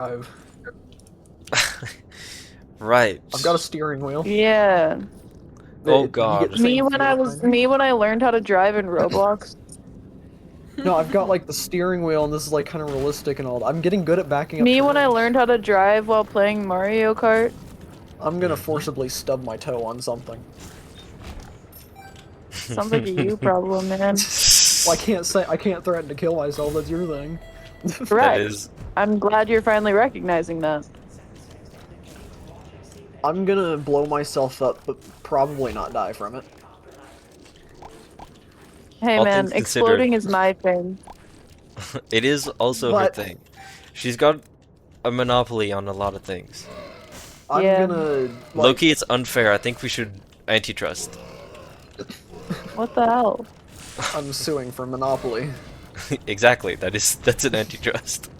drive. Right. I've got a steering wheel. Yeah. Oh You get god. the same Me when I learned how to drive in Roblox. No, I've got like the steering wheel, and this is like kind of realistic and all. I'm getting good at backing up. Me when I turns. learned how to drive while playing Mario Kart. I'm gonna forcibly stub my toe on something. Sounds like a you problem, man. Well, I can't threaten to kill myself. That's your thing. Correct. That is. I'm glad you're finally recognizing that. I'm gonna blow myself up, but probably not die from it. Hey All man, things considered. exploding is my thing. It is also her thing. She's got a monopoly on a lot of things. I'm Yeah. gonna like, Loki, it's unfair. I think we should antitrust. What the hell? I'm suing for monopoly. Exactly. That's an antitrust.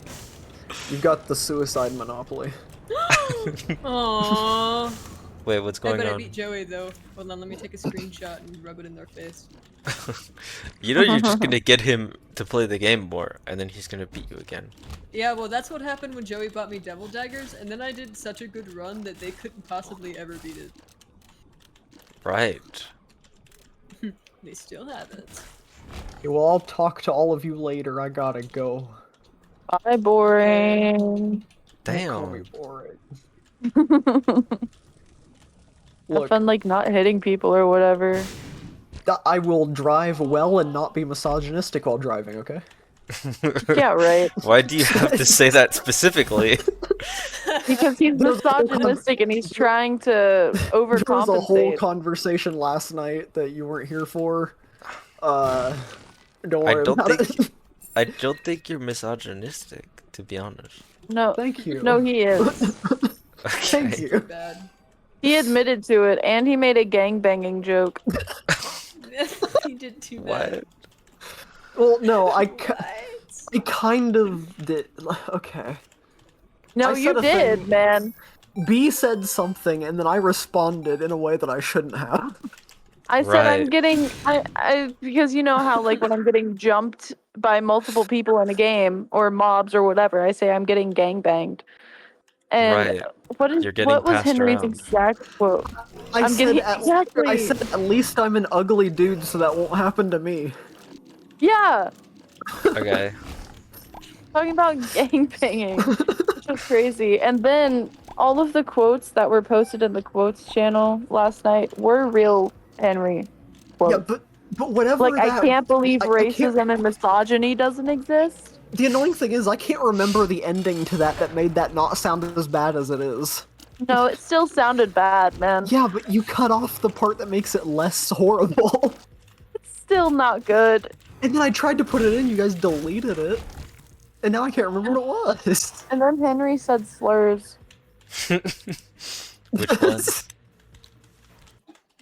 You've got the suicide monopoly. Aww. Wait, what's I going bet I on? beat Joey though. Hold on, let me take a screenshot and rub it in their face. You know you're just gonna get him to play the game more, and then he's gonna beat you again. Yeah, well that's what happened when Joey bought me Devil Daggers, and then I did such a good run that they couldn't possibly ever beat it. Right. They still have it. Okay, well, I'll talk to all of you later. I gotta go. Bye, boring. Don't call me Damn. boring. Have Look, fun like not hitting people or whatever. I will drive well and not be misogynistic while driving, okay? Yeah, right. Why do you have to say that specifically? Because he's misogynistic and he's trying to There was a whole overcompensate. conversation last night that you weren't here for. Don't I worry don't about think it. I don't think you're misogynistic, to be honest. No, Thank you. no, he is. Thank Okay. you. Bad. He admitted to it, and he made a gangbanging joke. He did too bad. What? Well, no, I What? kind of did. Okay. No, I you said a did, thing. man. B said something, and then I responded in a way that I shouldn't have. I said I'm Right. getting, because you know how like when I'm getting jumped by multiple people in a game or mobs or whatever, I say I'm getting gangbanged. And Right. what You're getting was passed Henry's around. exact quote? I I'm said getting at, exactly. I said at least I'm an ugly dude, so that won't happen to me. Yeah, Okay. talking about gangbanging, which was crazy. And then all of the quotes that were posted in the quotes channel last night were real Henry quotes. Yeah, but whatever. Like, I can't believe I can't- racism and misogyny doesn't exist. The annoying thing is I can't remember the ending to that made that not sound as bad as it is. No, it still sounded bad, man. Yeah, but you cut off the part that makes it less horrible. It's still not good. And then I tried to put it in, you guys deleted it. And now I can't remember what it was. And then Henry said slurs. Which one?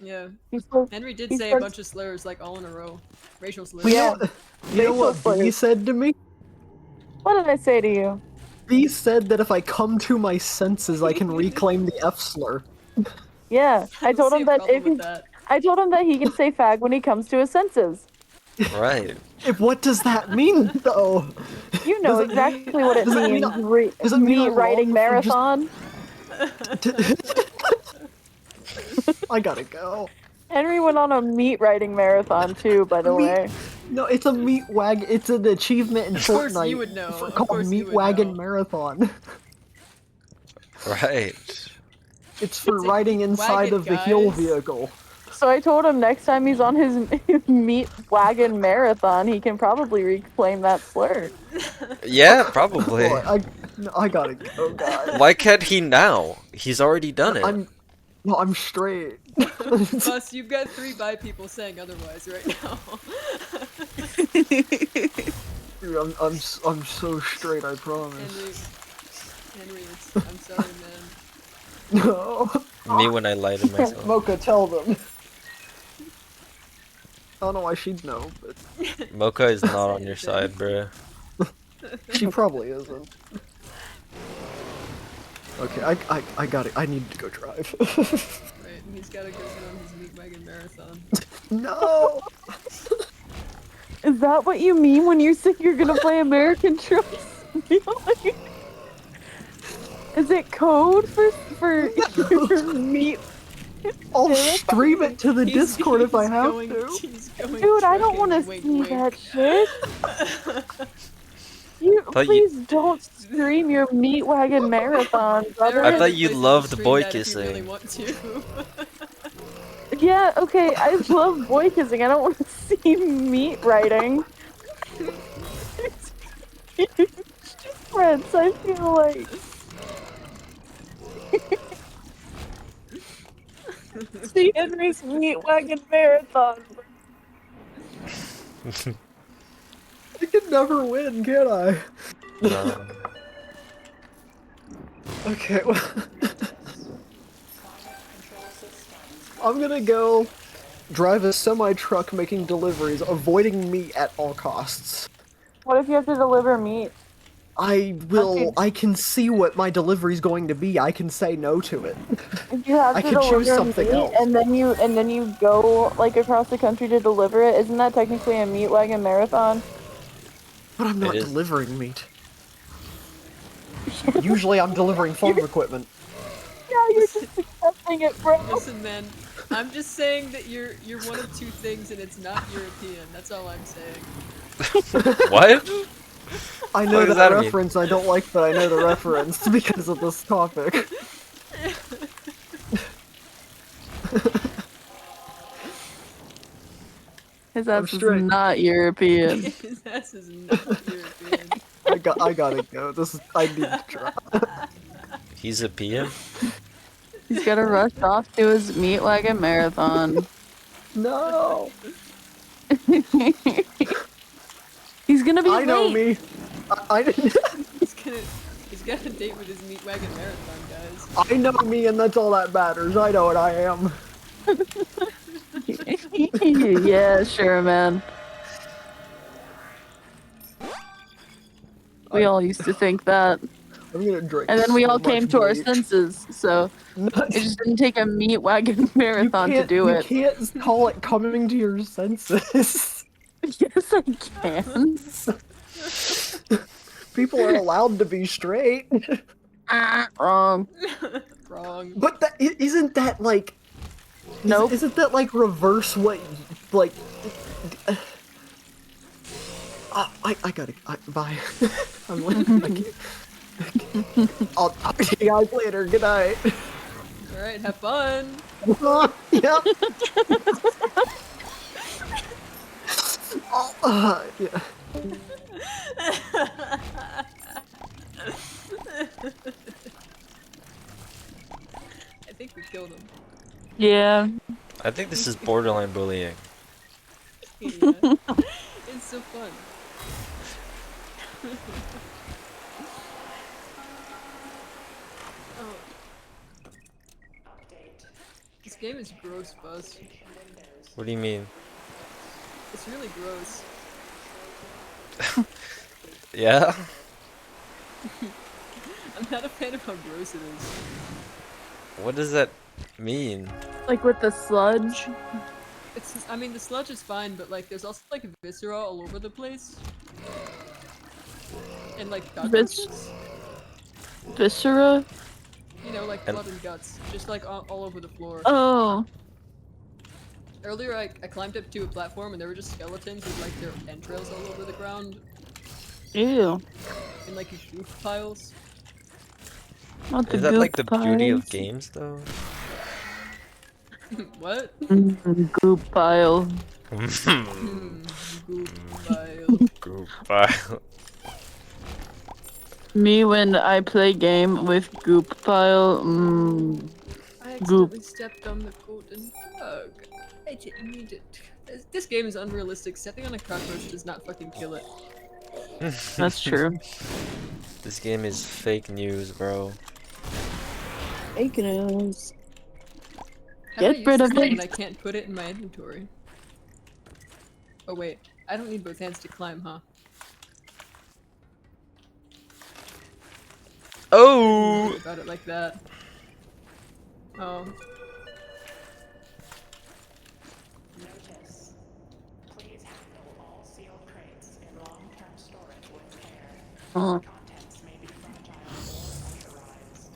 Yeah. He said, Henry did He say said- a bunch of slurs like all in a row. Racial slurs. Yeah. You know what Facial B slurs. said to me? what did I say to you? B said that if I come to my senses, I can reclaim the F slur. Yeah, I told see him a that problem if with he, that. I told him that he can say fag when he comes to his senses. Right. What does that mean, though? You know Does it- exactly what it does that mean means. does it mean Me I'm writing wrong for just- marathon. I gotta go. Henry went on a meat writing marathon too, by the Meat- way. No, it's a meat wag. It's an achievement in Of course Fortnite you would know. Of called course you Meat would Wagon know. Marathon. Right. It's for It's a riding inside wagon, of the heel guys. vehicle. So I told him next time he's on his meat wagon marathon, he can probably reclaim that slur. Yeah, probably. Oh, I gotta go, guys. Why can't he now? He's already done it. I'm straight. Bus, you've got 3 bi people saying otherwise right now. Dude, I'm so straight. I promise. Henry, I'm sorry, man. No. Me when I lie to myself. Mocha, tell them. I don't know why she'd know, but Mocha is not on your side, bruh. she probably isn't. Okay, I got it. I need to go drive. Right, he's gotta go run his meat wagon marathon. No. Is that what you mean when you say you're gonna play American Truck Simulator? Is it code for your meat? I'll stream it to the Discord if I have to. Dude, I don't want to see that shit. You Thought please don't stream your meat wagon marathon, brother. I thought you loved boy kissing. Really kissing. want to. Yeah, okay, I love boy kissing. I don't want to see meat writing. Friends, I feel like. See Henry's meat wagon marathon. I can never win, can I? No. Okay, well... I'm gonna go drive a semi-truck making deliveries, avoiding meat at all costs. What if you have to deliver meat? I can see what my delivery's going to be. I can say no to it. If you have I to could choose deliver something meat else. and then you go like across the country to deliver it, isn't that technically a meat wagon marathon? But I'm not It is. delivering meat. Usually I'm delivering farm equipment. Yeah, you're just accepting it, bro. Listen, man. I'm just saying that you're one of two things, and it's not European. That's all I'm saying. What? I know What does that that mean? reference, I don't like that I know the reference because of this topic. His I'm ass is straight. not European. His ass is not European. I gotta go. I need to try. He's a PM? He's gotta rush off to his meat wagon marathon. No! He's gonna be I know late. me. I didn't. He's got a date with his meat wagon marathon, guys. I know me, and that's all that matters. I know what I am. Yeah, sure, man. We all used to think that. I'm gonna drink. And then we so all came much to our bleach. senses, so it just didn't take a meat wagon marathon to do it. You can't call it coming to your senses. Yes, I can. People are allowed to be straight. Wrong. Wrong. But isn't that like... Nope. Isn't that like reverse what, like... I gotta... bye. I'm like... I'll talk to you guys later. Good night. Alright, have fun. Yeah. Yeah. I think we killed him. Yeah. I think this is borderline bullying. Yeah. It's so fun. Oh. This game is gross, Buzz. What do you mean? It's really gross. Yeah? I'm not a fan of how gross it is. What does that mean? Like with the sludge. I mean, the sludge is fine, but like, there's also like viscera all over the place. And like guts. Viscera? You know, like blood and guts. Just like all over the floor. Oh. Earlier, I climbed up to a platform and there were just skeletons with like their entrails all over the ground. Ew. In like goop piles. Not the Is that like the goop beauty of piles. games, though? What? Goop pile. Goop pile. Goop pile. Me when I play game with goop pile. I Goop. accidentally stepped on the golden bug. I didn't mean to. This game is unrealistic. Stepping on a cockroach does not fucking kill it. That's true. This game is fake news, bro. Fake news. How do I Get use rid this of thing it. when I can't put it in my inventory? Oh wait, I don't need both hands to climb, huh? Oh! About it like that. Oh. Notice. Please handle all sealed crates in long-term storage with care. Oh. Contents may be fragile or pressurized.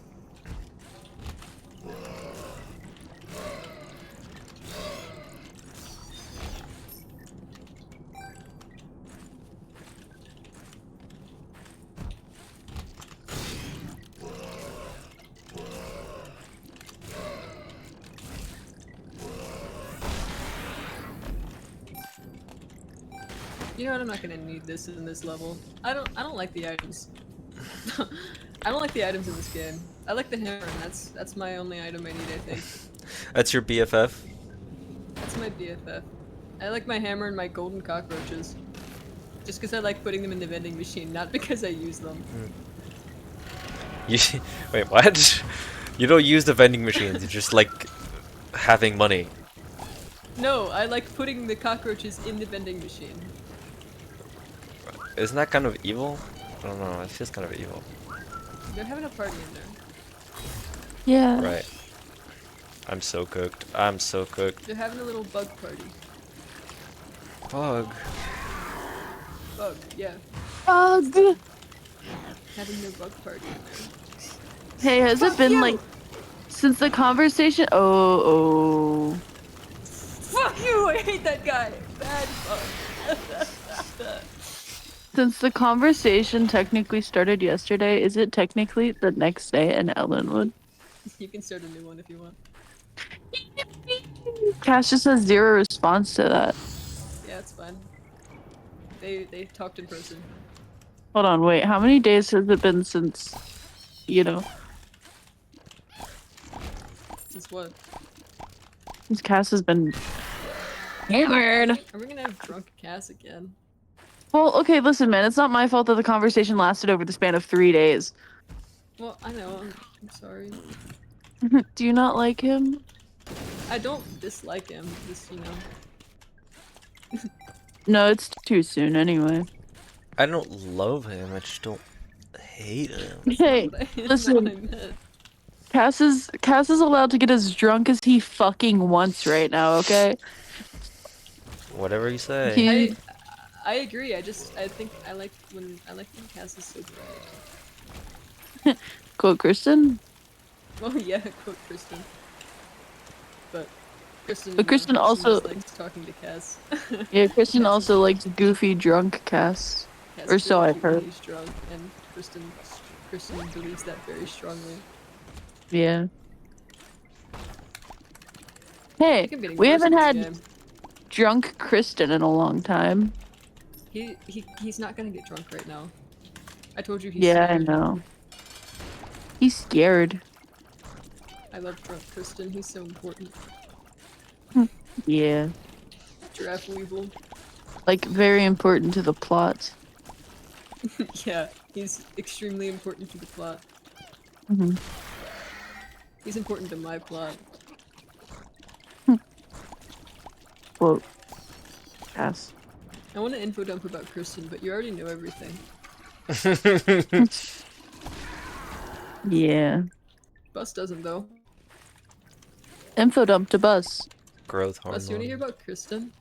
You know what? I'm not gonna need this in this level. I don't like the items. I don't like the items in this game. I like the hammer, and that's my only item I need. I think That's your BFF? that's my BFF. I like my hammer and my golden cockroaches. Just because I like putting them in the vending machine, not because I use them. You, wait, what? You don't use the vending machines, you just like having money. No, I like putting the cockroaches in the vending machine. Isn't that kind of evil? I don't know, it feels kind of evil. They're having a party in there. Yeah. Right. I'm so cooked. I'm so cooked. They're having a little bug party. Bug. Bug, yeah. Bug. Having their bug party in there. Hey, has it been like since the conversation? Oh. Fuck you! I hate that guy! Bad fuck. Since the conversation technically started yesterday, is it technically the next day in Ellenwood? You can start a new one if you want. Cash just has zero response to that. Yeah, it's fine. They talked in person. Hold on, wait. How many days has it been since, you know, Since what? since Cass has been hammered? Are we gonna have drunk Cass again? Well, okay, listen, man. It's not my fault that the conversation lasted over the span of 3 days. Well, I know. I'm sorry. Do you not like him? I don't dislike him. Just No, it's too soon anyway. I don't love him, I just don't hate him. Hey, that's not what I listen. meant. Cass is allowed to get as drunk as he fucking wants right now, okay? Whatever you say. He, I agree. I think I like when Cass is so quote Kristen? drunk. Well, yeah, quote Kristen. But Kristen. But Kristen also- just likes talking to Cass. Yeah, Kristen Cass also likes goofy drunk Cass. Cass or is so really I've cute when heard. He's drunk, and Kristen believes that very strongly. Yeah. Hey, I'm getting we worse haven't at this had game. drunk Kristen in a long time. He's not gonna get drunk right now. I told you he's Yeah, I scared. know. He's scared. I love drunk Kristen. He's so important. Yeah. Giraffe Weevil. Like, very important to the plot. Yeah, he's extremely important to the plot. Mhm. He's important to my plot. Quote. Cass. I want to info dump about Kristen, but you already know everything. Yeah. Bus doesn't though. Info dump to bus. Growth hormone. Bus, you want to hear about Kristen?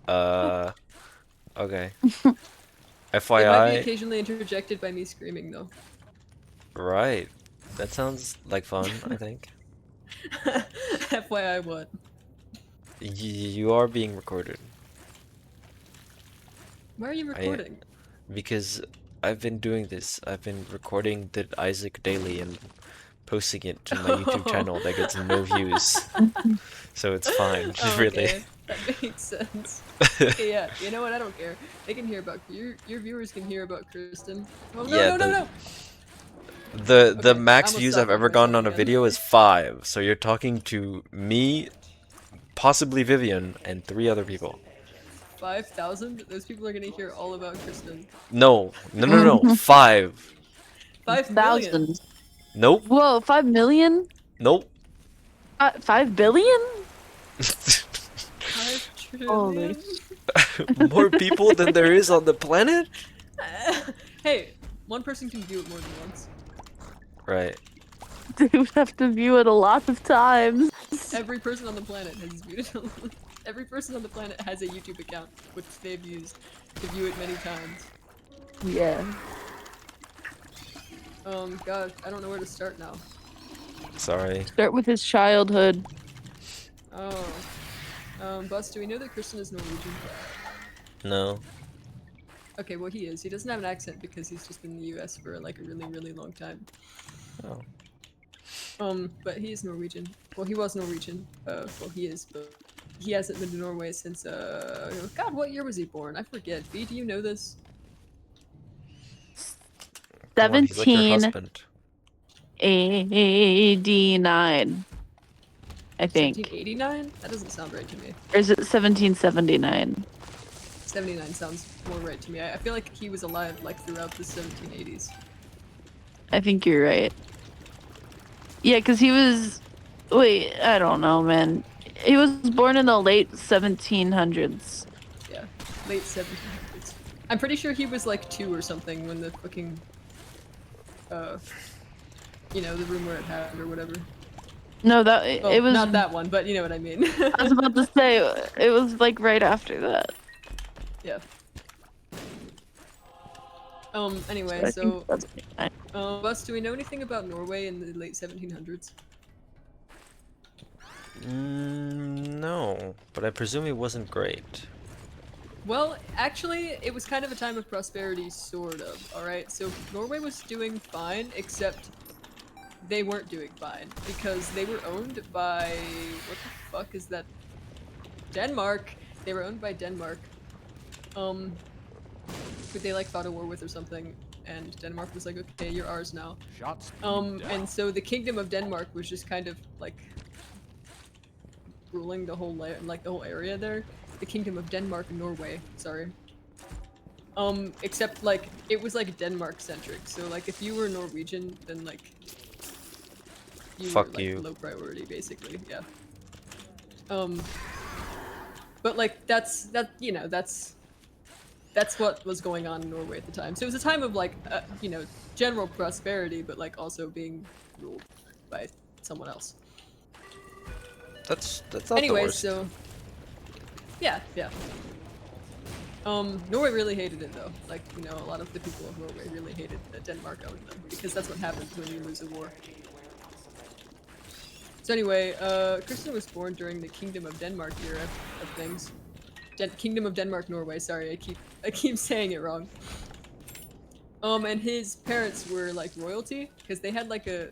Okay. It might be FYI, occasionally interjected by me screaming though. right. That sounds like fun, I think. FYI what? You are being recorded. Why are you recording? Because I've been doing this. I've been recording the Isaac daily and posting it to my YouTube channel that gets no views. So it's fine, Oh, really. okay. That makes sense. Okay, yeah, you know what? I don't care. They can hear about your viewers can hear about Kristen. Oh no, Yeah, no. The Okay, max I'm views gonna I've stop ever talking gotten about on a it video is 5. So you're talking to me, possibly Vivian, and 3 other people. 5,000? Those people are gonna hear all about Kristen. No. 5. 5 million. Thousands. Nope. Whoa, 5 million? Nope. 5 billion? 5 Holy. trillion. More people than there is on the planet? Hey, one person can view it more than once. Right. They would have to view it a lot of times. Every person on the planet has viewed it. Every person on the planet has a YouTube account, which they've used to view it many times. Yeah. God, I don't know where to start now. Sorry. Start with his childhood. Oh. Bus, do we know that Kristen is Norwegian? No. Okay, well he is. He doesn't have an accent because he's just been in the US for like a really, really long time. Oh. But he is Norwegian. Well, he was Norwegian. Well, he is, but he hasn't been to Norway since God, what year was he born? I forget. V, do you know this? Come on, he's like your 1789, husband. I think. 1789? That doesn't sound right to me. Or is it 1779? 79 sounds more right to me. I feel like he was alive like throughout the 1780s. I think you're right. Yeah, because he was. Wait, I don't know, man. He was born in the late 1700s. Yeah, late 1700s. I'm pretty sure he was like 2 or something when the fucking, you know, the rumor had happened or whatever. No, that Well, it was. not that one, but you know what I mean. I was about to say it was like right after that. Yeah. Anyway, I so, think that's right. Bus, do we know anything about Norway in the late 1700s? No, but I presume he wasn't great. Well, actually, it was kind of a time of prosperity, sort of, alright? So, Norway was doing fine, except they weren't doing fine, because they were owned by... what the fuck is that? Denmark! They were owned by Denmark. Who they like fought a war with or something, and Denmark was like, okay, you're ours now. And so the Kingdom of Denmark was just kind of like ruling the whole the whole area there. The Kingdom of Denmark and Norway, sorry. Except like it was like Denmark centric. So like if you were Norwegian, then like you Fuck were like you. low priority basically, yeah. But like that's what was going on in Norway at the time. So it was a time of like, you know, general prosperity, but like also being ruled by someone else. That's not Anyway, the worst. so yeah. Norway really hated it though. Like, you know, a lot of the people of Norway really hated that Denmark owned them because that's what happens when you lose a war. So anyway, Kristen was born during the Kingdom of Denmark era of things. Kingdom of Denmark, Norway. Sorry, I keep saying it wrong. And his parents were like royalty because they had like a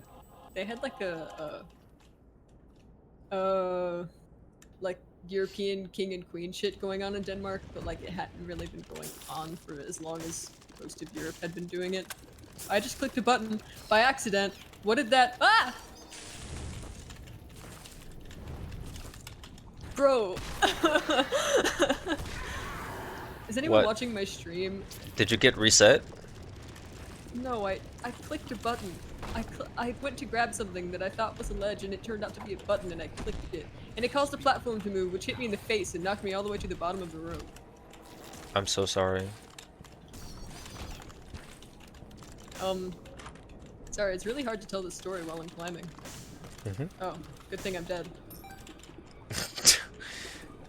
like European king and queen shit going on in Denmark, but like it hadn't really been going on for as long as most of Europe had been doing it. I just clicked a button by accident. What did that? Ah! Bro. Is anyone What? watching my stream? Did you get reset? No, I clicked a button. I went to grab something that I thought was a ledge and it turned out to be a button and I clicked it. And it caused the platform to move, which hit me in the face and knocked me all the way to the bottom of the room. I'm so sorry. Sorry, it's really hard to tell this story while I'm climbing. Oh, good thing I'm dead.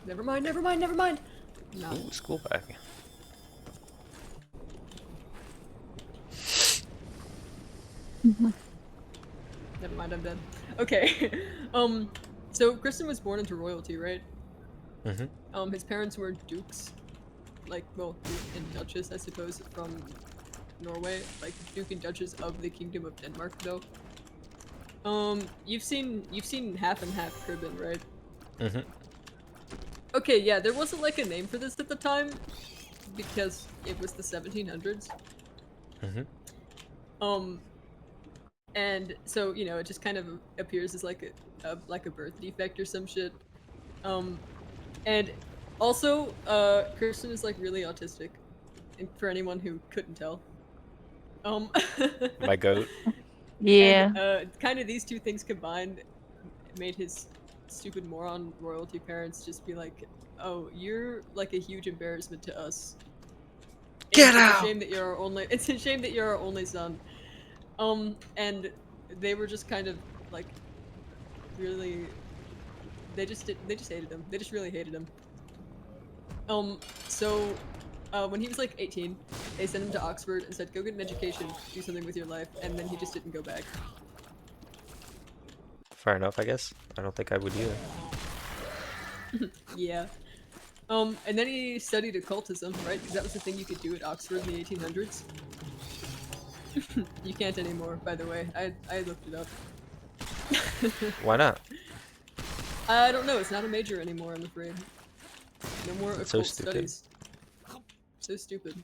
Never mind. No. Ooh, school bag. Never mind, I'm dead. Okay. So Kristen was born into royalty, right? His parents were dukes. Like, well, Duke and Duchess, I suppose, from Norway. Like, Duke and Duchess of the Kingdom of Denmark, though. You've seen Half and Half Cribben, right? Okay, yeah, there wasn't like a name for this at the time because it was the 1700s. And so, you know, it just kind of appears as like a birth defect or some shit. And also, Kirsten is like really autistic, and for anyone who couldn't tell. My goat. Yeah. And, kind of these two things combined made his stupid moron royalty parents just be like, "Oh, you're like a huge embarrassment to us. Get It's out!" a shame that you're our only. It's a shame that you're our only son." And they were just kind of like really. They just hated him. They just really hated him. So when he was like 18, they sent him to Oxford and said, "Go get an education, do something with your life," and then he just didn't go back. Fair enough, I guess. I don't think I would either. Yeah. And then he studied occultism, right? Because that was the thing you could do at Oxford in the 1800s. You can't anymore, by the way. I looked it up. Why not? I don't know. It's not a major anymore, I'm afraid. No more That's so occult stupid. studies. So stupid.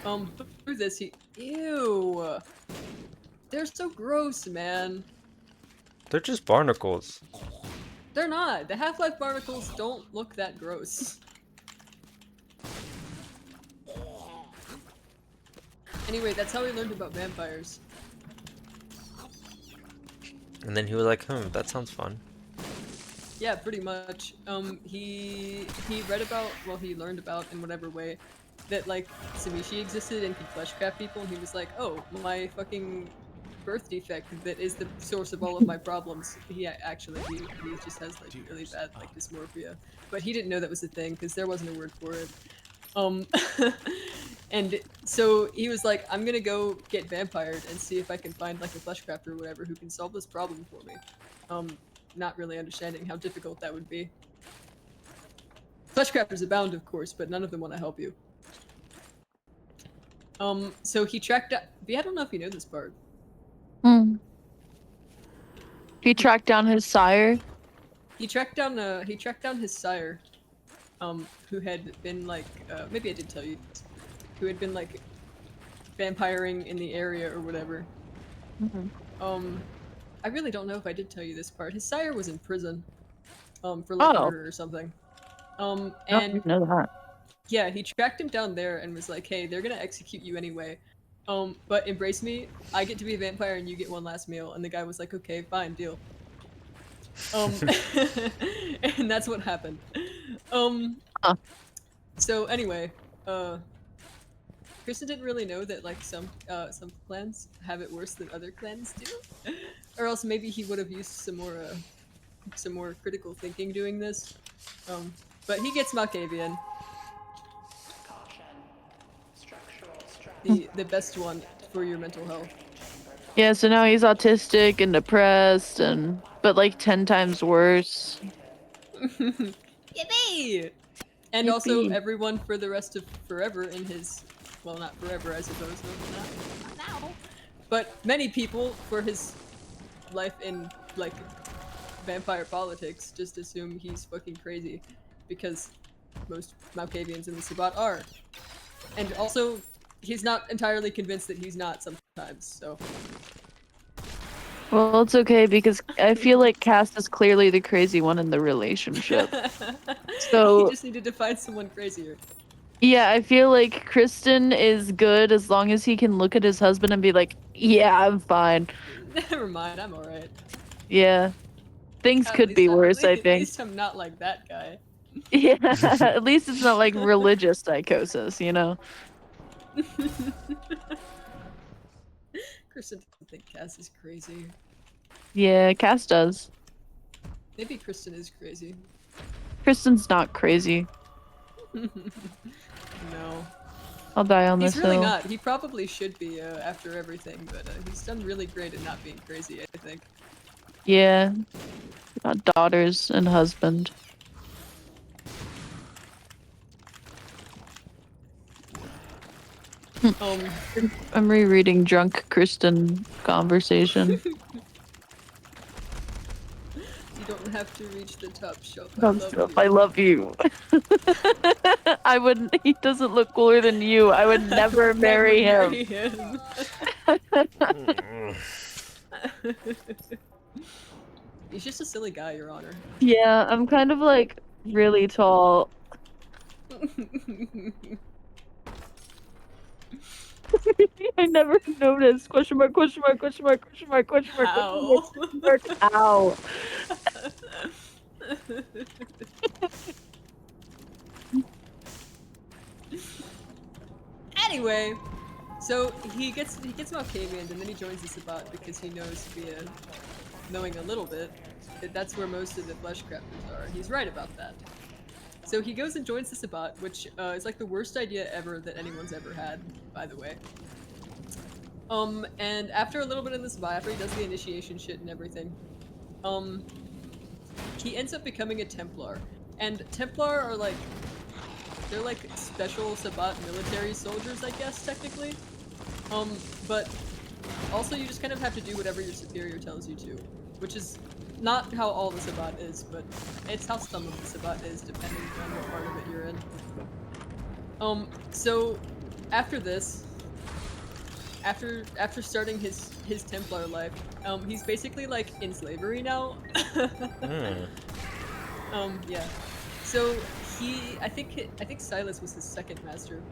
But through this, ew. They're so gross, man. They're just barnacles. They're not. The Half-Life barnacles don't look that gross. Anyway, that's how we learned about vampires. And then he was like, that sounds fun. Yeah, pretty much. He read about, well, he learned about in whatever way, that like Samishi existed and could fleshcraft people, and he was like, oh, my fucking birth defect that is the source of all of my problems. He just has like really bad like dysmorphia, but he didn't know that was a thing because there wasn't a word for it. And so he was like, I'm gonna go get vampired and see if I can find like a fleshcrafter or whatever who can solve this problem for me. Not really understanding how difficult that would be. Fleshcrafters abound, of course, but none of them want to help you. So he tracked down. I don't know if you know this part. He tracked down his sire. He tracked down his sire, who had been like, maybe I did tell you, who had been like vampiring in the area or whatever. I really don't know if I did tell you this part. His sire was in prison, for like murder or something. I And didn't know that. yeah, he tracked him down there and was like, hey, they're gonna execute you anyway. But embrace me, I get to be a vampire and you get one last meal. And the guy was like, okay, fine, deal. And that's what happened. So anyway, Kristen didn't really know that like some clans have it worse than other clans do. Or else maybe he would have used some more critical thinking doing this. But he gets Malkavian. Caution. Structural stress. The best one for your mental health. Yeah, so now he's autistic and depressed, but like 10 times worse. Yippee! And also everyone for the rest of forever in his, well, not forever, I suppose, not now. But many people for his life in like vampire politics just assume he's fucking crazy, because most Malkavians in the Sabbat are. And also, he's not entirely convinced that he's not sometimes, so. Well, it's okay because I feel like Cass is clearly the crazy one in the relationship. So he just needed to find someone crazier. Yeah, I feel like Kristen is good as long as he can look at his husband and be like, yeah, I'm fine. Never mind, I'm alright. Yeah. Things could be worse, I think. At least I'm not like that guy. Yeah, at least it's not like religious psychosis, you know? Kristen doesn't think Cass is crazy. Yeah, Cass does. Maybe Kristen is crazy. Kristen's not crazy. No. I'll die on this He's really hill. not. He probably should be after everything, but he's done really great at not being crazy, I think. Yeah. Got daughters and husband. I'm rereading Drunk Kristen conversation. You don't have to reach the top shelf. I love you. I wouldn't. He doesn't look cooler than you. I would never marry him. He's just a silly guy, Your Honor. Yeah, I'm kind of like really tall. I never noticed. Question mark, question mark, question mark, question mark, question mark, question mark, question mark. Ow. Anyway, so he gets Malkavian and then he joins the Sabbat because he knows via knowing a little bit that that's where most of the flesh crafters are. He's right about that. So he goes and joins the Sabbat, which is like the worst idea ever that anyone's ever had, by the way. And after a little bit in the Sabbat, after he does the initiation shit and everything, he ends up becoming a Templar. And Templar are like, they're like special Sabbat military soldiers, I guess, technically. But also you just kind of have to do whatever your superior tells you to, which is not how all the Sabbat is, but it's how some of the Sabbat is, depending on what part of it you're in. So after this, after starting his Templar life, he's basically like in slavery now. Yeah. So I think Silas was his second master.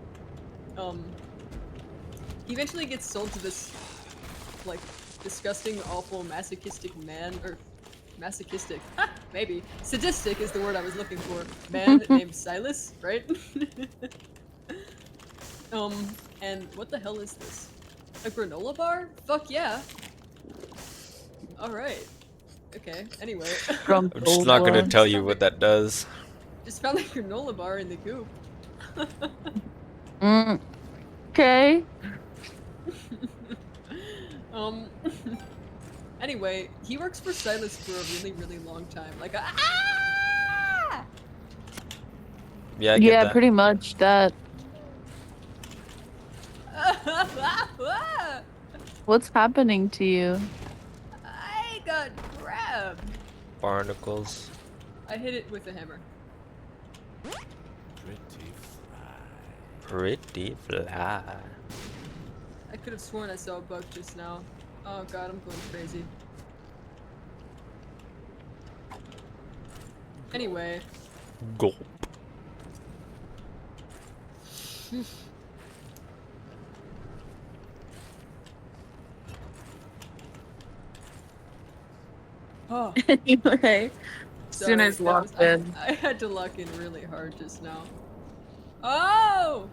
He eventually gets sold to this like disgusting, awful, masochistic man, or masochistic, maybe sadistic is the word I was looking for. Man named Silas, right? And what the hell is this? A granola bar? Fuck yeah. Alright. Okay, anyway. I'm just not gonna tell you what that does. Just found the granola bar in the goop. Okay. Anyway, he works for Silas for a really, really long time. Like, Yeah, I get Yeah, that. pretty much that. What's happening to you? I got grabbed. Barnacles. I hit it with a hammer. Pretty fly. I could have sworn I saw a bug just now. Oh god, I'm going crazy. Anyway. Gulp. Oh, Anyway, as soon sorry, as that locked was- in. I had to lock in really hard just now. Oh!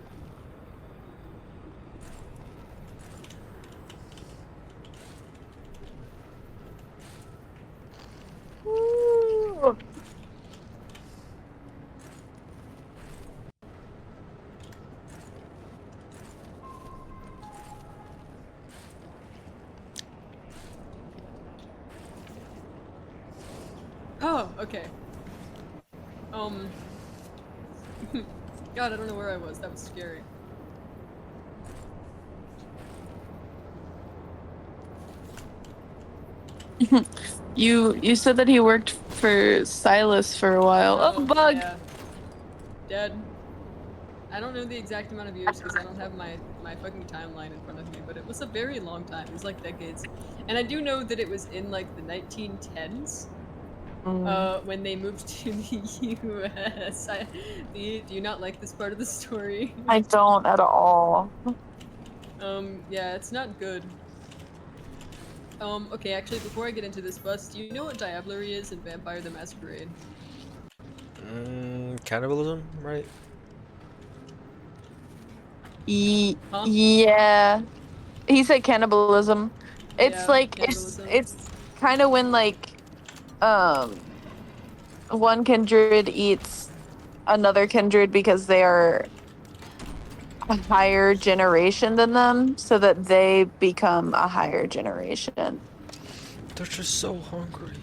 Woo! Oh, okay. God, I don't know where I was. That was scary. You said that he worked for Silas for a while. Oh, bug! Yeah. Dead. I don't know the exact amount of years because I don't have my fucking timeline in front of me, but it was a very long time. It was like decades. And I do know that it was in like the 1910s. When they moved to the US. Do you not like this part of the story? I don't at all. Yeah, it's not good. Okay, actually, before I get into this bust, do you know what diablerie is in Vampire the Masquerade? Cannibalism, right? Huh? Yeah. He said cannibalism. It's Yeah, like cannibalism. it's kind of when like one kindred eats another kindred because they are a higher generation than them, so that they become a higher generation. They're just so hungry.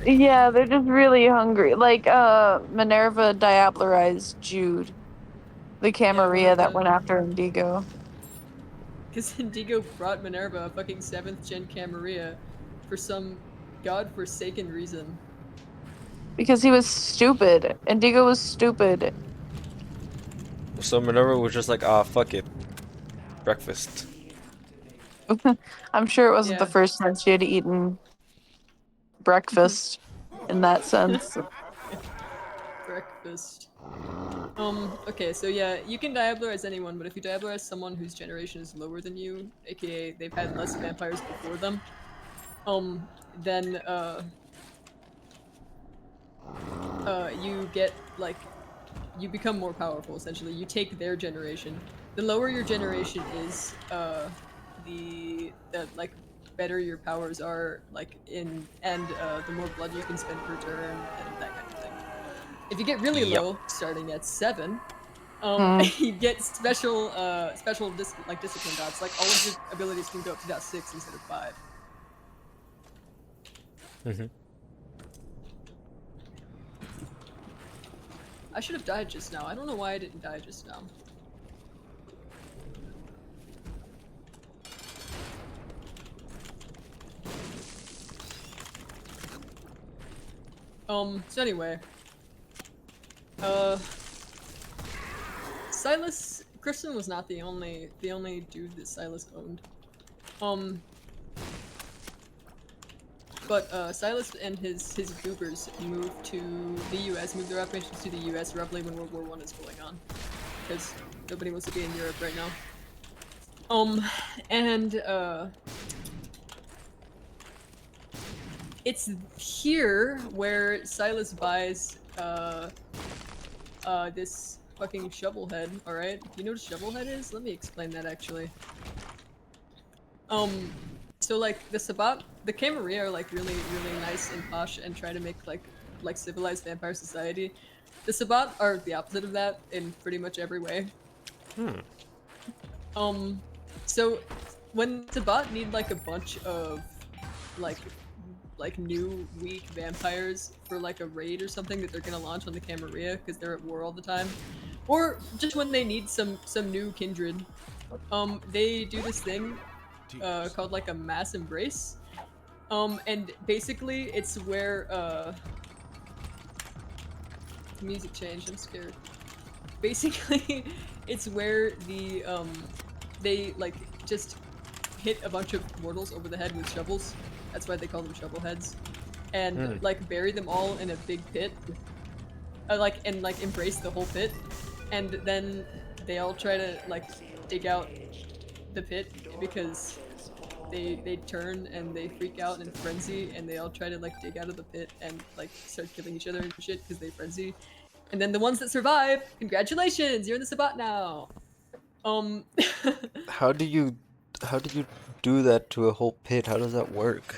Yeah, they're just really hungry. Like Minerva diablerized Jude, the Camarilla that went after Indigo. Because Indigo brought Minerva a fucking 7th gen Camarilla for some god-forsaken reason. Because he was stupid. Indigo was stupid. So Minerva was just like, ah, fuck it. Breakfast. I'm sure it wasn't the Yeah. first time she had eaten breakfast in that sense. Breakfast. Okay, so yeah, you can diablerize anyone, but if you diablerize someone whose generation is lower than you, aka they've had less vampires before them, then, you get, like, you become more powerful, essentially. You take their generation. The lower your generation is, the like, better your powers are, like, and the more blood you can spend per turn, and that kind of thing. If you get really Yep. low, starting at 7, you get special discipline dots. Like, all of your abilities can go up to dot 6 instead of 5. I should have died just now. I don't know why I didn't die just now. So anyway. Silas Kristen was not the only dude that Silas owned. But Silas and his goobers moved to the US, moved their operations to the US roughly when World War I is going on. Because nobody wants to be in Europe right now. It's here where Silas buys this fucking shovel head, alright? Do you know what a shovel head is? Let me explain that actually. So like the Sabbat, the Camarilla are like really nice and posh and try to make like civilized vampire society. The Sabbat are the opposite of that in pretty much every way. So when Sabbat need like a bunch of like new weak vampires for like a raid or something that they're gonna launch on the Camarilla because they're at war all the time, or just when they need some new kindred, they do this thing called like a mass embrace, and basically it's where music changed. I'm scared. Basically, it's where the they like just hit a bunch of mortals over the head with shovels. That's why they call them shovel heads, and like bury them all in a big pit, and embrace the whole pit, and then they all try to like dig out the pit because they turn and they freak out in frenzy, and they all try to like dig out of the pit and like start killing each other and shit because they frenzy. And then the ones that survive, congratulations, you're in the Sabbat now. How do you do that to a whole pit? How does that work?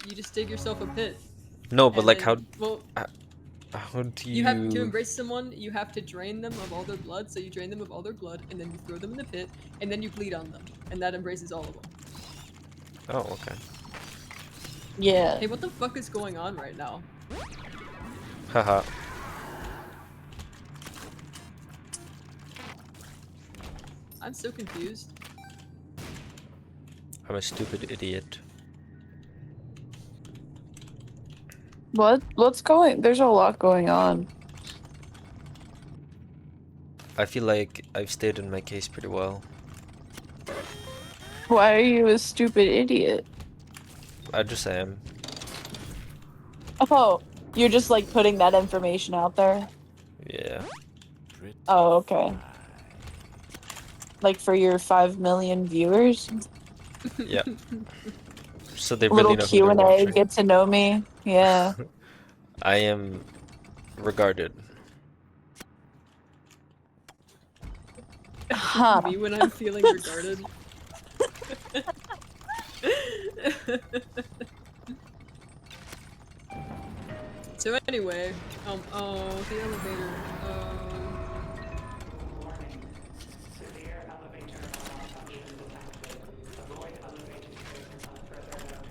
You just dig yourself a pit. No, but And like then, how do you have to embrace someone, you have to drain them of all their blood, so you drain them of all their blood, and then you throw them in the pit, and then you bleed on them. And that embraces all of them. Oh, okay. Yeah. Hey, what the fuck is going on right now? Haha. I'm so confused. I'm a stupid idiot. What's going? There's a lot going on. I feel like I've stayed in my case pretty well. Why are you a stupid idiot? I just am. Oh, you're just like putting that information out there? Yeah. Oh, okay. Like for your 5 million viewers? Yeah. So they Little really know who they're Q&A, watching. get to know me. Yeah. I am regarded. Huh. Me when I'm feeling regarded. So anyway, the elevator. Warning. Severe elevator malfunction detected. Avoid elevated stairs on further note.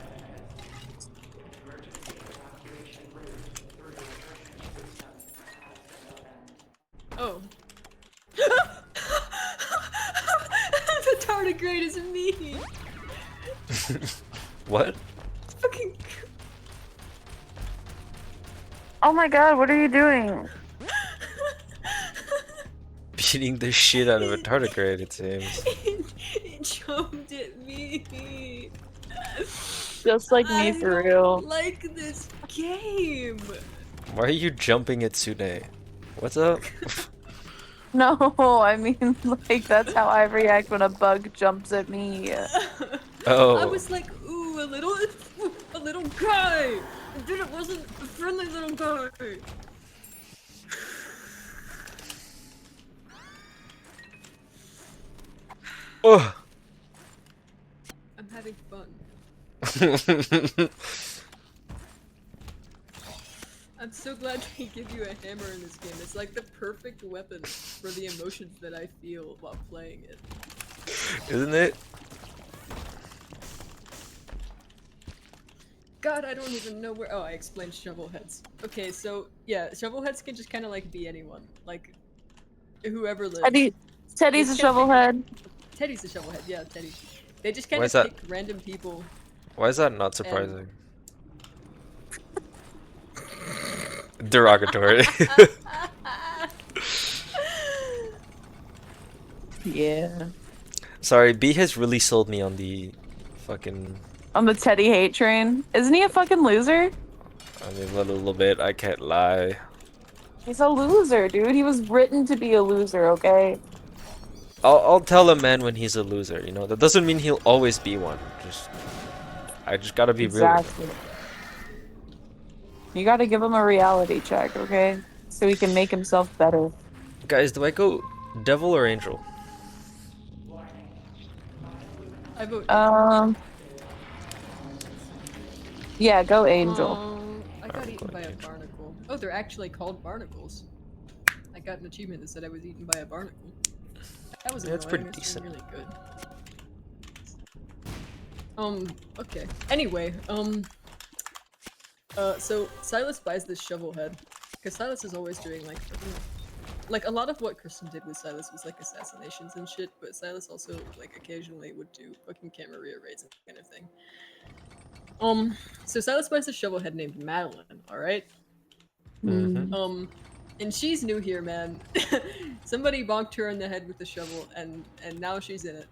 Emergency evacuation route through the drainage system has been opened. Oh. The tardigrade is me! What? Fucking. Oh my god, what are you doing? Beating the shit out of a tardigrade, it seems. It jumped at me! Just like me, I for don't real. like this game! Why are you jumping at Sune? What's up? No, I mean, like, that's how I react when a bug jumps at me. Oh. I was like, ooh, a little guy! Dude, it wasn't a friendly little guy! Oh. I'm having fun. I'm so glad they give you a hammer in this game. It's like the perfect weapon for the emotions that I feel while playing it. Isn't it? God, I don't even know where- oh, I explained shovel heads. Okay, so, yeah, shovel heads can just kind of like be anyone. Like, whoever lives. Teddy's a shovel head. Teddy's a shovel head, yeah, Teddy. They just kind Why of is that? pick random people. Why is that not surprising? Derogatory. Yeah. Sorry, B has really sold me on the fucking. On the Teddy hate train. Isn't he a fucking loser? I mean, a little bit. I can't lie. He's a loser, dude. He was written to be a loser, okay? I'll tell a man when he's a loser. You know that doesn't mean he'll always be one. I just gotta be real with him. Exactly. You gotta give him a reality check, okay? So he can make himself better. Guys, do I go devil or angel? I vote. Yeah, go angel. I got I'm eaten by going a angel. barnacle. Oh, they're actually called barnacles. I got an achievement that said I was eaten by a barnacle. That was Yeah, it's annoying. pretty That's decent. really good. Okay. Anyway, so Silas buys this shovel head because Silas is always doing like a lot of what Kristen did with Silas was like assassinations and shit, but Silas also like occasionally would do fucking camera raids and kind of thing. So Silas buys a shovel head named Madeline, alright? Mm-hmm. And she's new here, man. Somebody bonked her in the head with the shovel, and now she's in it.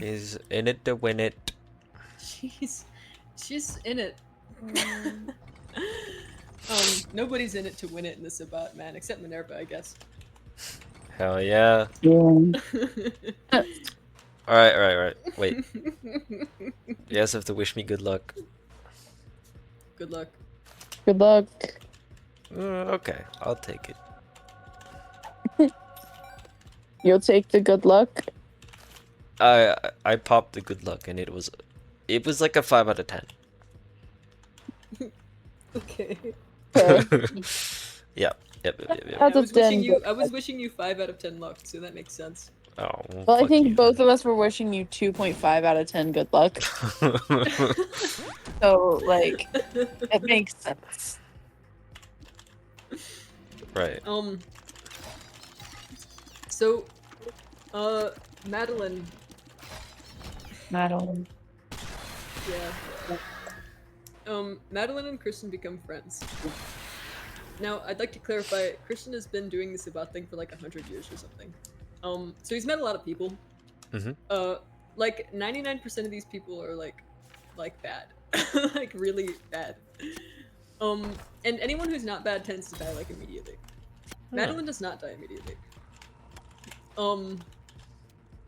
Is in it to win it. She's in it. Nobody's in it to win it in this about, man, except Minerva, I guess. Hell yeah. Yeah. Alright. Wait. You guys have to wish me good luck. Good luck. Good luck. Okay, I'll take it. You'll take the good luck. I popped the good luck and it was like a 5 out of 10. Okay. Okay. Yep. That's a 10. I was wishing you 5 out of 10 luck, so that makes sense. Oh, Well, I fuck think you. both of us were wishing you 2.5 out of 10 good luck. So, like, it makes sense. Right. So, Madeline. Madeline. Yeah. Madeline and Kristen become friends. Now, I'd like to clarify, Kristen has been doing this about thing for like 100 years or something. So he's met a lot of people. Mm-hmm. Like 99% of these people are like bad. Like really bad. And anyone who's not bad tends to die like immediately. Madeline does not die immediately.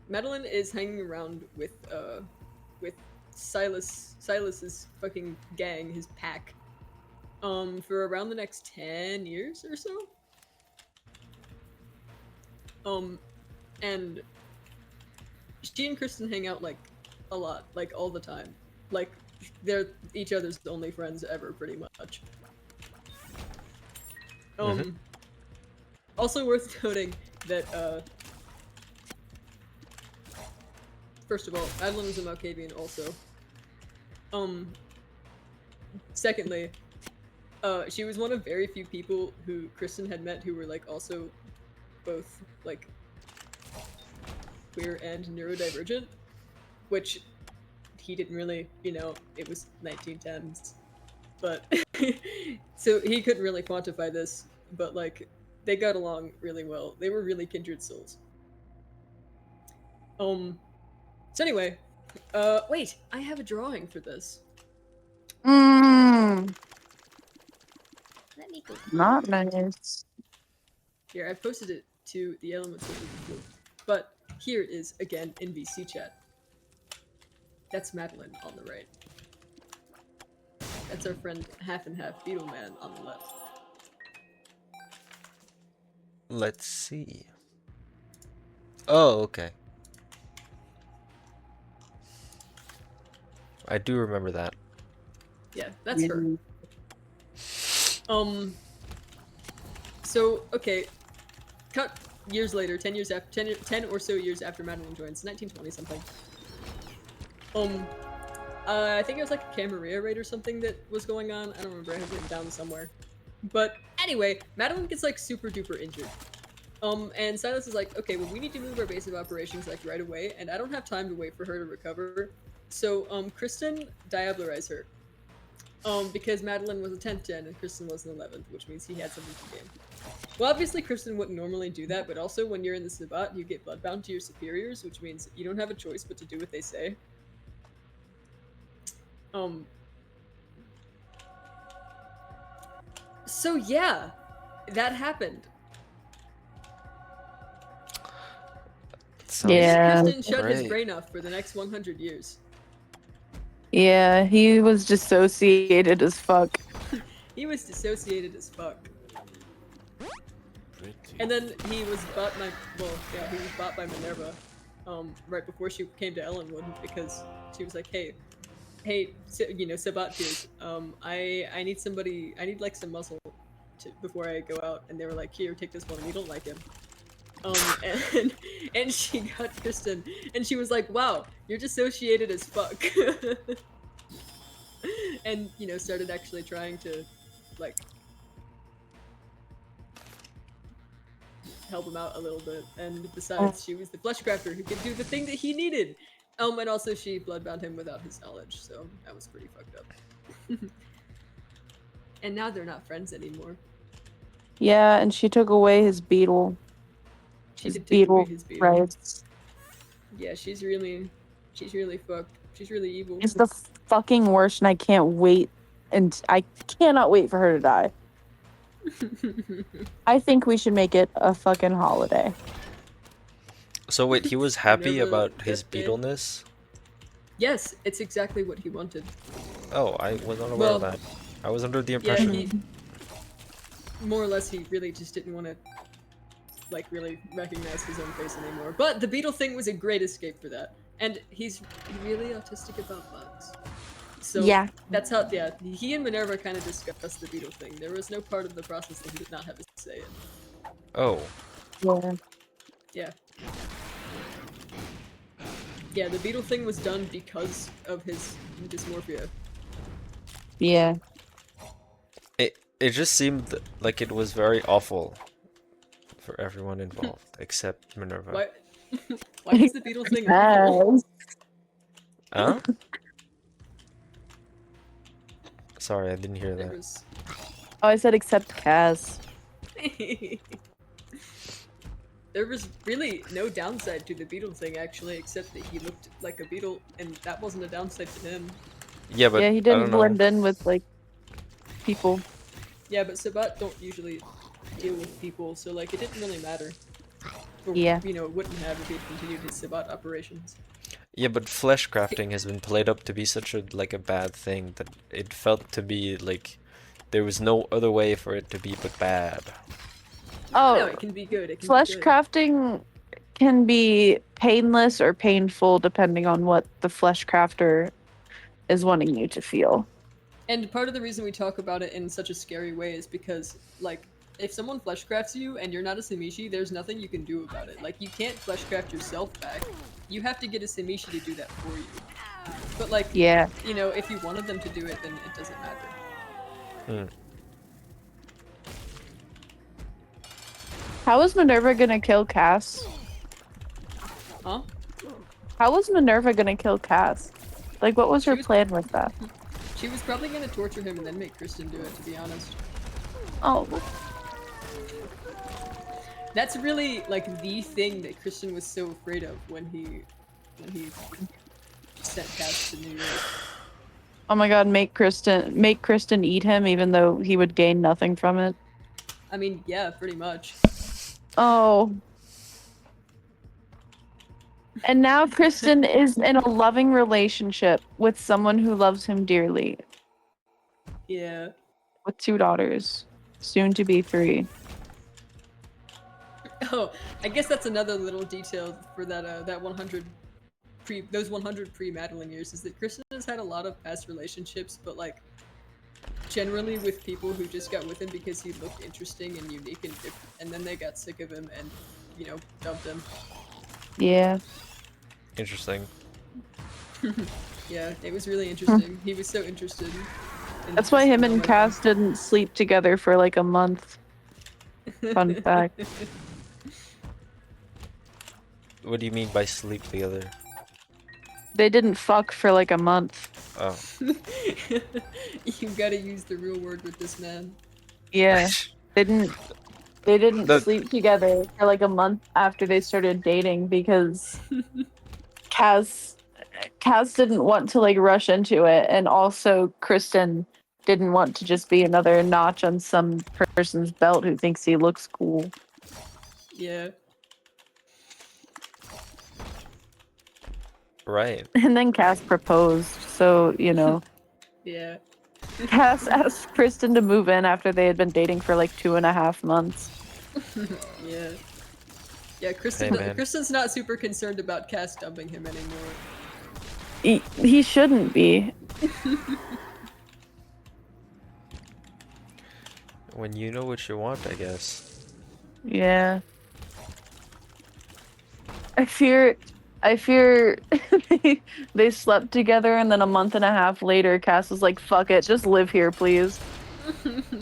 Madeline is hanging around with Silas's fucking gang, his pack, for around the next 10 years or so. And she and Kristen hang out like a lot, like all the time. Like they're each other's only friends ever, pretty much. Also worth noting that first of all, Madeline was a Malkavian also. Secondly, she was one of very few people who Kristen had met who were like also both like queer and neurodivergent, which he didn't really, you know, it was 1910s, but so he couldn't really quantify this, but like they got along really well. They were really kindred souls. So anyway, wait, I have a drawing for this. Mmm. Let me go. Not nice. Here, I posted it to the Elements of the Blue. But here it is again in VC chat. That's Madeline on the right. That's our friend Half and Half Beetle Man on the left. Let's see. Oh, okay. I do remember that. Yeah, that's her. So, okay. Cut years later, 10 years after, 10 or so years after Madeline joins, 1920 something. I think it was like a Camarilla raid or something that was going on. I don't remember, I have it written down somewhere. But anyway, Madeline gets like super duper injured. And Silas is like, okay, well we need to move our base of operations like right away, and I don't have time to wait for her to recover. So, Kristen diablerize her. Because Madeline was a 10th gen and Kristen was an 11th, which means he had something to gain. Well, obviously Kristen wouldn't normally do that, but also when you're in the Sabbat, you get bloodbound to your superiors, which means you don't have a choice but to do what they say. So yeah, that happened. Sounds Yeah. Kristen shut his great. brain off for the next 100 years. Yeah, he was dissociated as fuck. He was dissociated as fuck. Pretty. And then he was bought by, he was bought by Minerva, right before she came to Ellenwood because she was like, hey, Sabat tears, I need somebody, I need like some muscle before I go out, and they were like, here, take this one, we don't like him. And she got Kristen, and she was like, wow, you're dissociated as fuck. And, started actually trying to, like, help him out a little bit. And besides, she was the flesh crafter who could do the thing that he needed. And also she bloodbound him without his knowledge, so that was pretty fucked up. And now they're not friends anymore. Yeah, and she took away his beetle. She His did take away beetle his beetle. rights. Yeah, she's really fucked. She's really evil. It's the fucking worst, and I can't wait. And I cannot wait for her to die. I think we should make it a fucking holiday. So wait, he was happy Minerva about his deathbed. beetleness? Yes, it's exactly what he wanted. Oh, I wasn't aware of Well, that. I was under the Yeah, impression. he more or less he really just didn't want to like really recognize his own face anymore. But the beetle thing was a great escape for that. And he's really autistic about bugs. So Yeah. that's how he and Minerva kind of discussed the beetle thing. There was no part of the process that he did not have a say in. Oh, Yeah. Yeah. Yeah, the beetle thing was done because of his dysmorphia. Yeah. it just seemed like it was very awful for everyone involved except Minerva. Why why is the beetle thing awful? Huh? Sorry, I didn't hear There that. was Oh, I said except Kaz. There was really no downside to the beetle thing, actually, except that he looked like a beetle, and that wasn't a downside to him. Yeah, but Yeah, he I didn't don't know. blend in with like people. Yeah, but Sabat don't usually deal with people, so like it didn't really matter. Or, Yeah. You know, it wouldn't have if he'd continued his Sabat operations. Yeah, but flesh crafting has been played up to be such a bad thing that it felt to be like there was no other way for it to be but bad. Oh, No, it can be good. It can flesh be good. crafting can be painless or painful depending on what the flesh crafter is wanting you to feel. And part of the reason we talk about it in such a scary way is because, like, if someone flesh crafts you and you're not a Samishi, there's nothing you can do about it. Like, you can't flesh craft yourself back. You have to get a Samishi to do that for you. But, like, Yeah. you know, if you wanted them to do it, then it doesn't matter. Hmm. How was Minerva gonna kill Cass? Huh? How was Minerva gonna kill Cass? Like, what was She her was- plan with that? She was probably gonna torture him and then make Kristen do it, to be honest. Oh, That's really, like, the thing that Kristen was so afraid of when he sent Cass to New York. oh my God! Make Kristen eat him, even though he would gain nothing from it. I mean, yeah, pretty much. Oh. And now Kristen is in a loving relationship with someone who loves him dearly, Yeah. with 2 daughters, soon to be 3. Oh, I guess that's another little detail for that that 100 those 100 pre-Madeline years is that Kristen has had a lot of past relationships, but like generally with people who just got with him because he looked interesting and unique and different, and then they got sick of him and, you know, dumped him. Yeah. Interesting. Yeah, it was really interesting. He was so interested. In That's why just him and knowing Cass didn't sleep together for like a month. Fun fact. What do you mean by sleep together? They didn't fuck for like a month. Oh. You gotta use the real word with this man. Yeah. They didn't The- sleep together for like a month after they started dating because Kaz didn't want to like rush into it, and also Kristen didn't want to just be another notch on some person's belt who thinks he looks cool. Yeah. Right. And then Cass proposed, so you know. Yeah. Cass asked Kristen to move in after they had been dating for like 2.5 months. Yeah. Yeah, Hey, man. Kristen's not super concerned about Cass dumping him anymore. He shouldn't be. When you know what you want, I guess. Yeah. I fear they slept together, and then a month and a half later Cass was like, fuck it, just live here, please.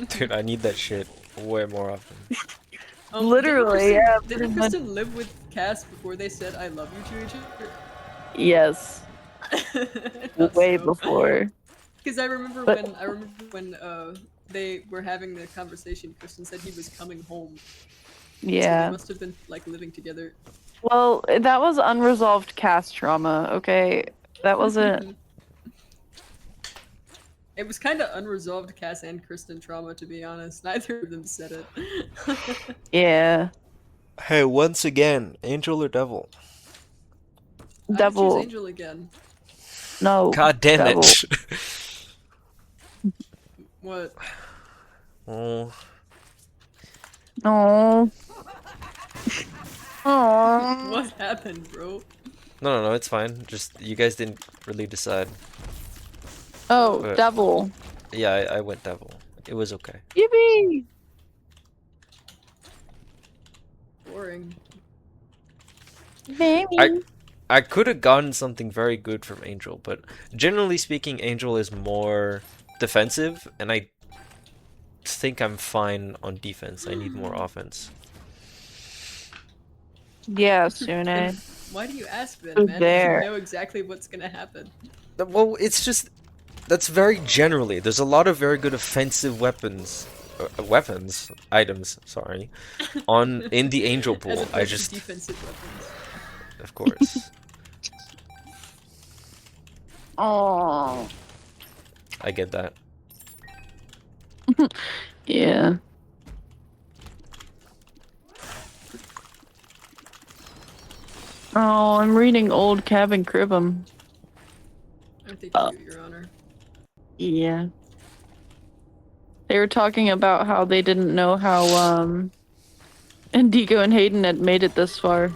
Dude, I need that shit way more often. Literally, yeah. Didn't Kristen live with Cass before they said I love you to each other? Yes. Way before. Because I remember But- when they were having the conversation, Kristen said he was coming home. So they Yeah. must have been like living together. Well, that was unresolved Cass trauma, okay? That wasn't. It was kind of unresolved Cass and Kristen trauma, to be honest. Neither of them said it. Yeah. Hey, once again, angel or devil? I choose Devil. Angel again. No. God damn devil. it! What? Oh, Oh. Oh. What happened, bro? no, it's fine. Just you guys didn't really decide. Oh, But- devil. Yeah, I went devil. It was okay. Yippee! Boring. Baby. I could have gotten something very good from Angel, but generally speaking, Angel is more defensive, and I think I'm fine on defense. I need more offense. Yeah, Sune. Then why do you ask then, Who's man? there? You know exactly what's gonna happen. Well, it's just that's very generally. There's a lot of very good offensive items. Sorry, in the Angel As pool. opposed I to just, defensive weapons. of course, Oh. I get that. Yeah. Oh, I'm reading Old Cabin Crib'em. I think you do, Your Honor. Yeah. They were talking about how they didn't know how Indigo and Hayden had made it this far.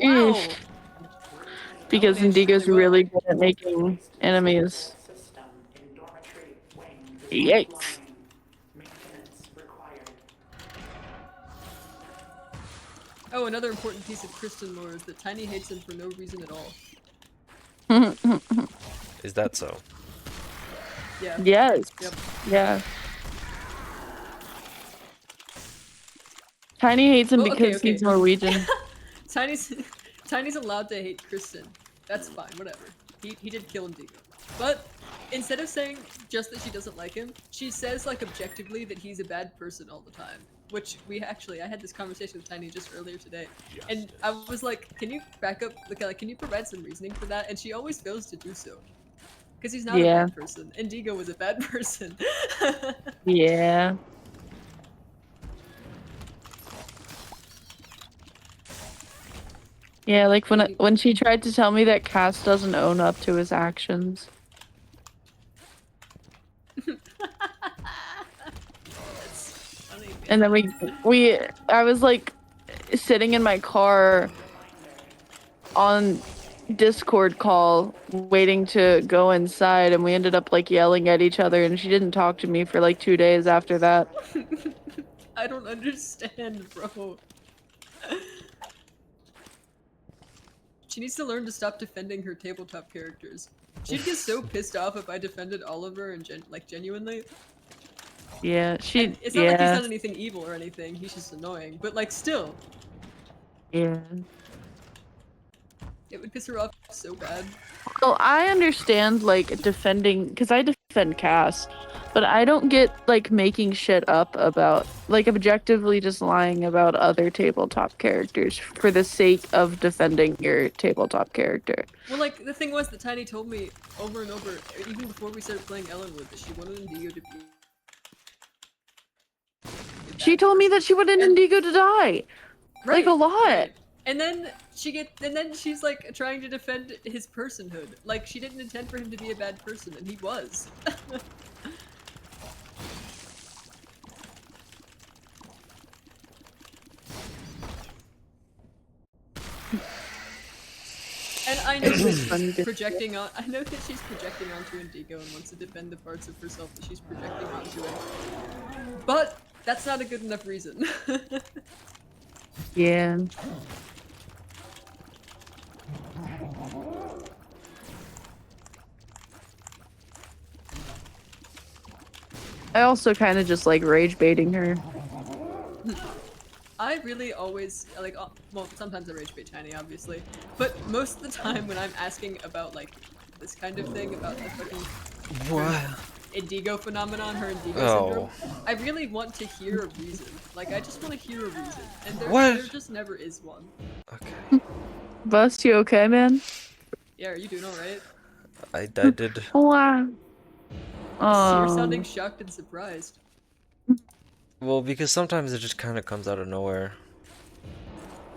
Wow. Because That went Indigo's really well. really good at making enemies. System in dormitory wing. Yikes. Maintenance required. Oh, another important piece of Kristen lore is that Tiny hates him for no reason at all. Is that so? Yeah. Yes. Yep. Yeah. Tiny hates him Well, okay, because he's okay. Norwegian. Tiny's allowed to hate Kristen. That's fine, whatever. He did kill Indigo. But instead of saying just that she doesn't like him, she says like objectively that he's a bad person all the time. Which I had this conversation with Tiny just earlier today. And I was like, can you back up, like, can you provide some reasoning for that? And she always fails to do so. Because he's not a Yeah. bad person. Indigo was a bad person. Yeah. Yeah, like when she tried to tell me that Cass doesn't own up to his actions. That's funny. And then I was like sitting in my car on Discord call waiting to go inside, and we ended up like yelling at each other, and she didn't talk to me for like 2 days after that. I don't understand, bro. She needs to learn to stop defending her tabletop characters. She'd get so pissed off if I defended Oliver and genuinely. Yeah, And it's not like he's yeah. done anything evil or anything. He's just annoying. But like, still. Yeah. It would piss her off so bad. Well, I understand like defending because I defend Cass, but I don't get like making shit up about like objectively just lying about other tabletop characters for the sake of defending your tabletop character. Well, like, the thing was that Tiny told me over and over, even before we started playing Ellenwood, that she wanted Indigo to be. She told me that she wanted Indigo to die. Like a lot. Right. And then she's like trying to defend his personhood. Like she didn't intend for him to be a bad person, and he was. And I know that she's projecting on. I know that she's projecting onto Indigo and wants to defend the parts of herself that she's projecting onto him. But that's not a good enough reason. Yeah. I also kind of just like rage baiting her. I really always like. Well, sometimes I rage bait Tiny, obviously, but most of the time when I'm asking about like this kind of thing about the fucking What? Indigo phenomenon, her Indigo Oh. syndrome, I really want to hear a reason. Like I just want to hear a reason, and What? there just never is one. Okay. Bust, you okay, man? Yeah, are you doing all right? I did. Wow. You're sounding shocked and surprised. Well, because sometimes it just kind of comes out of nowhere.